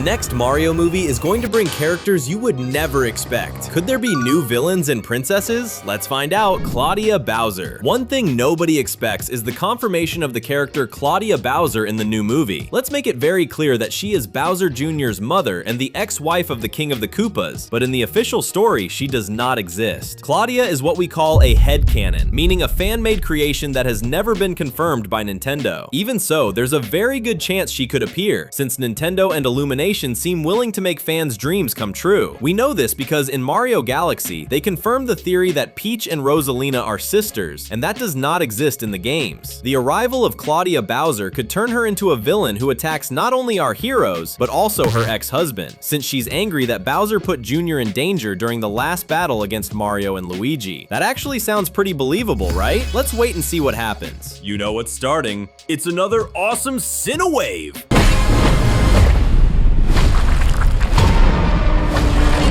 next Mario movie is going to bring characters you would never expect. Could there be new villains and princesses? Let's find out. Claudia Bowser. One thing nobody expects is the confirmation of the character Claudia Bowser in the new movie. Let's make it very clear that she is Bowser Jr.'s mother and the ex-wife of the King of the Koopas, but in the official story, she does not exist. Claudia is what we call a headcanon, meaning a fan-made creation that has never been confirmed by Nintendo. Even so, there's a very good chance she could appear, since Nintendo and Illumination seem willing to make fans' dreams come true. We know this because in Mario Galaxy, they confirmed the theory that Peach and Rosalina are sisters, and that does not exist in the games. The arrival of Claudia Bowser could turn her into a villain who attacks not only our heroes, but also her ex-husband, since she's angry that Bowser put Jr. in danger during the last battle against Mario and Luigi. That actually sounds pretty believable, right? Let's wait and see what happens. You know what's starting. It's another awesome Cinewave!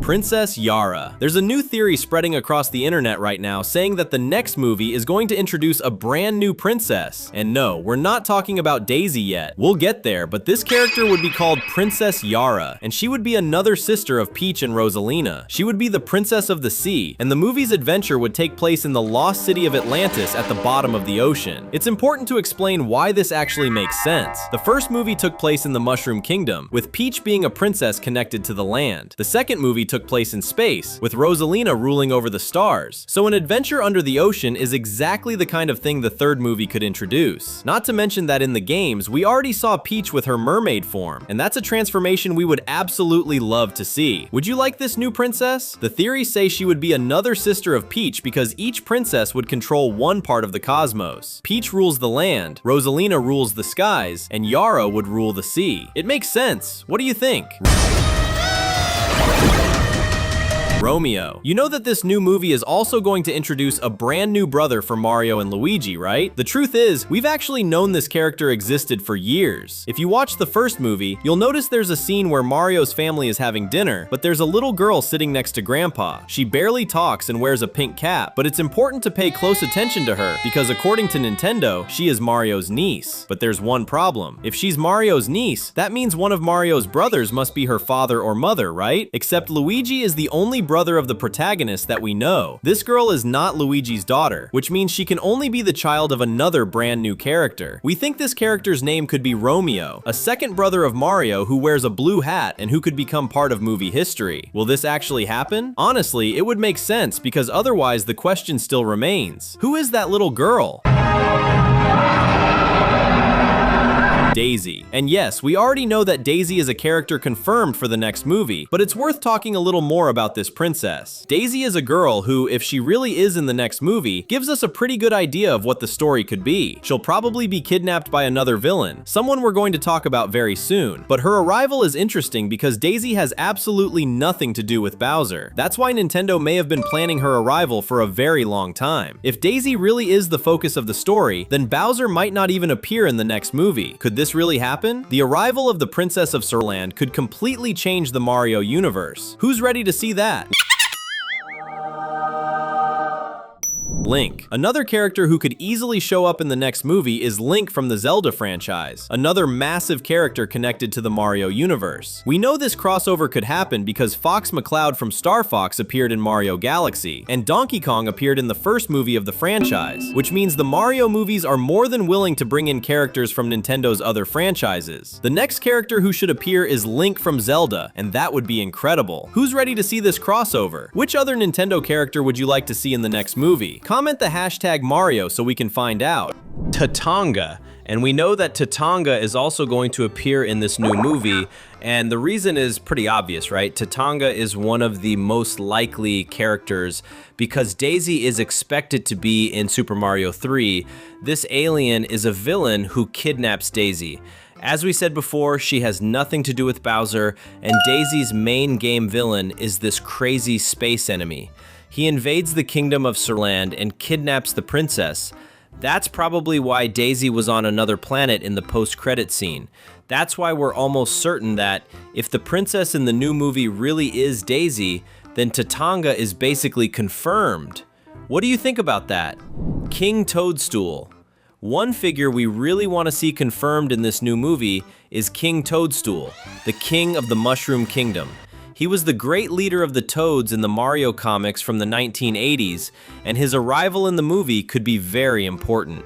Princess Yara. There's a new theory spreading across the internet right now saying that the next movie is going to introduce a brand new princess. And no, we're not talking about Daisy yet. We'll get there, but this character would be called Princess Yara, and she would be another sister of Peach and Rosalina. She would be the princess of the sea, and the movie's adventure would take place in the lost city of Atlantis at the bottom of the ocean. It's important to explain why this actually makes sense. The first movie took place in the Mushroom Kingdom, with Peach being a princess connected to the land. The second movie took place in space, with Rosalina ruling over the stars. So an adventure under the ocean is exactly the kind of thing the third movie could introduce. Not to mention that in the games, we already saw Peach with her mermaid form, and that's a transformation we would absolutely love to see. Would you like this new princess? The theories say she would be another sister of Peach because each princess would control one part of the cosmos. Peach rules the land, Rosalina rules the skies, and Yara would rule the sea. It makes sense. What do you think? Romeo. You know that this new movie is also going to introduce a brand new brother for Mario and Luigi, right? The truth is, we've actually known this character existed for years. If you watch the first movie, you'll notice there's a scene where Mario's family is having dinner, but there's a little girl sitting next to Grandpa. She barely talks and wears a pink cap, but it's important to pay close attention to her because according to Nintendo, she is Mario's niece. But there's one problem. If she's Mario's niece, that means one of Mario's brothers must be her father or mother, right? Except Luigi is the only brother of the protagonist that we know. This girl is not Luigi's daughter, which means she can only be the child of another brand new character. We think this character's name could be Romeo, a second brother of Mario who wears a blue hat and who could become part of movie history. Will this actually happen? Honestly, it would make sense because otherwise the question still remains. Who is that little girl? Daisy. And yes, we already know that Daisy is a character confirmed for the next movie, but it's worth talking a little more about this princess. Daisy is a girl who, if she really is in the next movie, gives us a pretty good idea of what the story could be. She'll probably be kidnapped by another villain, someone we're going to talk about very soon, but her arrival is interesting because Daisy has absolutely nothing to do with Bowser. That's why Nintendo may have been planning her arrival for a very long time. If Daisy really is the focus of the story, then Bowser might not even appear in the next movie. Could this really happen? The arrival of the Princess of Surland could completely change the Mario universe. Who's ready to see that? Link. Another character who could easily show up in the next movie is Link from the Zelda franchise, another massive character connected to the Mario universe. We know this crossover could happen because Fox McCloud from Star Fox appeared in Mario Galaxy, and Donkey Kong appeared in the first movie of the franchise, which means the Mario movies are more than willing to bring in characters from Nintendo's other franchises. The next character who should appear is Link from Zelda, and that would be incredible. Who's ready to see this crossover? Which other Nintendo character would you like to see in the next movie? Comment the hashtag Mario so we can find out. Tatanga. And we know that Tatanga is also going to appear in this new movie, and the reason is pretty obvious, right? Tatanga is one of the most likely characters because Daisy is expected to be in Super Mario 3. This alien is a villain who kidnaps Daisy. As we said before, she has nothing to do with Bowser, and Daisy's main game villain is this crazy space enemy. He invades the kingdom of Surland and kidnaps the princess. That's probably why Daisy was on another planet in the post-credit scene. That's why we're almost certain that if the princess in the new movie really is Daisy, then Tatanga is basically confirmed. What do you think about that? King Toad Stool. One figure we really want to see confirmed in this new movie is King Toad Stool, the king of the Mushroom Kingdom. He was the great leader of the Toads in the Mario comics from the 1980s, and his arrival in the movie could be very important.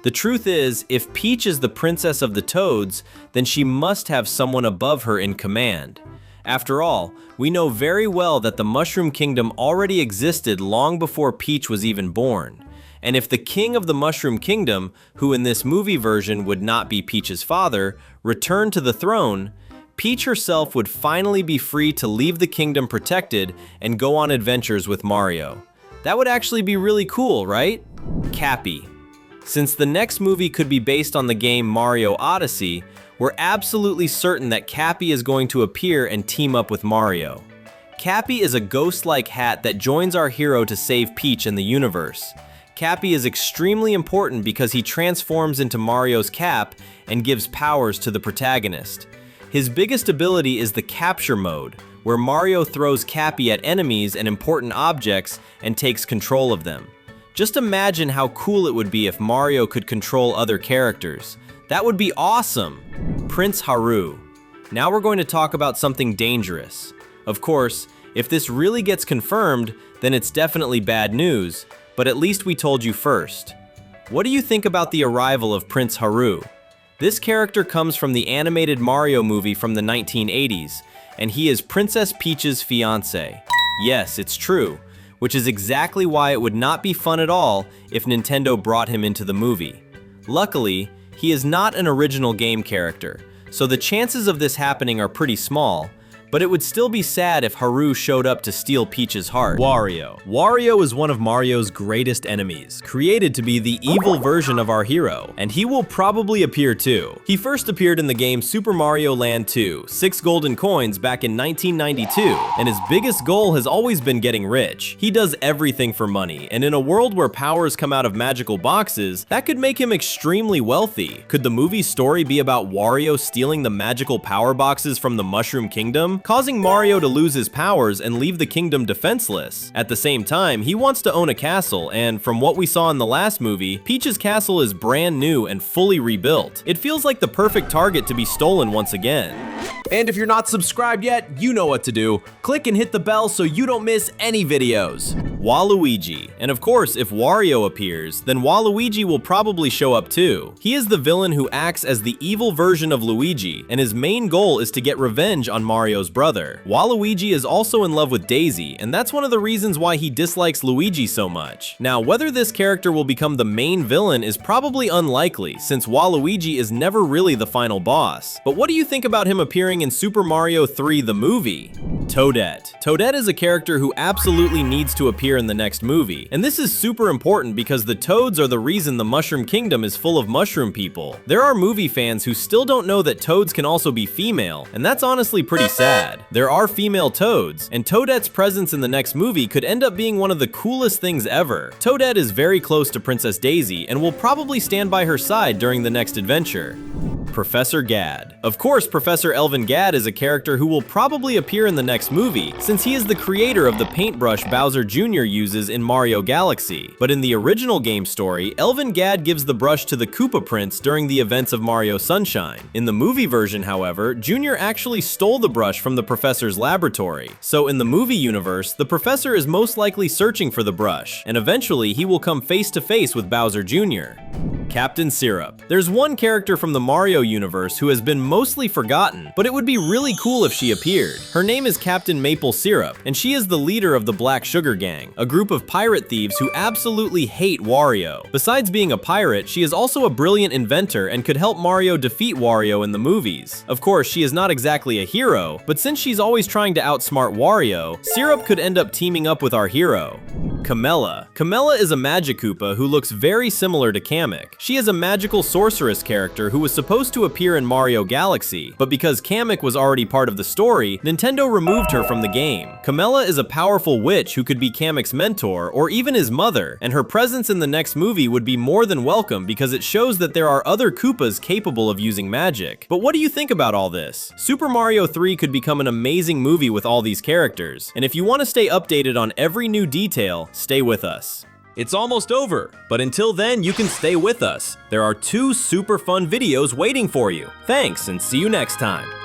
The truth is, if Peach is the princess of the Toads, then she must have someone above her in command. After all, we know very well that the Mushroom Kingdom already existed long before Peach was even born. And if the king of the Mushroom Kingdom, who in this movie version would not be Peach's father, returned to the throne, Peach herself would finally be free to leave the kingdom protected and go on adventures with Mario. That would actually be really cool, right? Cappy. Since the next movie could be based on the game Mario Odyssey, we're absolutely certain that Cappy is going to appear and team up with Mario. Cappy is a ghost-like hat that joins our hero to save Peach in the universe. Cappy is extremely important because he transforms into Mario's cap and gives powers to the protagonist. His biggest ability is the capture mode, where Mario throws Cappy at enemies and important objects and takes control of them. Just imagine how cool it would be if Mario could control other characters. That would be awesome! Prince Haru. Now we're going to talk about something dangerous. Of course, if this really gets confirmed, then it's definitely bad news, but at least we told you first. What do you think about the arrival of Prince Haru? This character comes from the animated Mario movie from the 1980s, and he is Princess Peach's fiancé. Yes, it's true, which is exactly why it would not be fun at all if Nintendo brought him into the movie. Luckily, he is not an original game character, so the chances of this happening are pretty small, but it would still be sad if Haru showed up to steal Peach's heart. Wario. Wario is one of Mario's greatest enemies, created to be the evil version of our hero, and he will probably appear too. He first appeared in the game Super Mario Land 2, 6 golden coins back in 1992, and his biggest goal has always been getting rich. He does everything for money, and in a world where powers come out of magical boxes, that could make him extremely wealthy. Could the movie's story be about Wario stealing the magical power boxes from the Mushroom Kingdom, causing Mario to lose his powers and leave the kingdom defenseless? At the same time, he wants to own a castle, and from what we saw in the last movie, Peach's castle is brand new and fully rebuilt. It feels like the perfect target to be stolen once again. And if you're not subscribed yet, you know what to do. Click and hit the bell so you don't miss any videos. Waluigi. And of course, if Wario appears, then Waluigi will probably show up too. He is the villain who acts as the evil version of Luigi, and his main goal is to get revenge on Mario's brother. Waluigi is also in love with Daisy, and that's one of the reasons why he dislikes Luigi so much. Now, whether this character will become the main villain is probably unlikely, since Waluigi is never really the final boss. But what do you think about him appearing in Super Mario 3 the movie? Toadette. Toadette is a character who absolutely needs to appear in the next movie, and this is super important because the Toads are the reason the Mushroom Kingdom is full of mushroom people. There are movie fans who still don't know that Toads can also be female, and that's honestly pretty sad. There are female Toads, and Toadette's presence in the next movie could end up being one of the coolest things ever. Toadette is very close to Princess Daisy and will probably stand by her side during the next adventure. Professor Gadd. Of course, Professor Elvin Gadd is a character who will probably appear in the next movie, since he is the creator of the paintbrush Bowser Jr. uses in Mario Galaxy. But in the original game story, Elvin Gadd gives the brush to the Koopa Prince during the events of Mario Sunshine. In the movie version, however, Jr. actually stole the brush from the professor's laboratory. So in the movie universe, the professor is most likely searching for the brush, and eventually he will come face to face with Bowser Jr. Captain Syrup. There's one character from the Mario universe who has been mostly forgotten, but it would be really cool if she appeared. Her name is Captain Maple Syrup, and she is the leader of the Black Sugar Gang, a group of pirate thieves who absolutely hate Wario. Besides being a pirate, she is also a brilliant inventor and could help Mario defeat Wario in the movies. Of course, she is not exactly a hero, but since she's always trying to outsmart Wario, Syrup could end up teaming up with our hero. Kamella. Kamella is a Magic Koopa who looks very similar to Kamek. She is a magical sorceress character who was supposed to appear in Mario Galaxy, but because Kamek was already part of the story, Nintendo removed her from the game. Kamella is a powerful witch who could be Kamek's mentor or even his mother, and her presence in the next movie would be more than welcome because it shows that there are other Koopas capable of using magic. But what do you think about all this? Super Mario 3 could become an amazing movie with all these characters, and if you want to stay updated on every new detail, stay with us. It's almost over, but until then, you can stay with us. There are 2 super fun videos waiting for you. Thanks, and see you next time.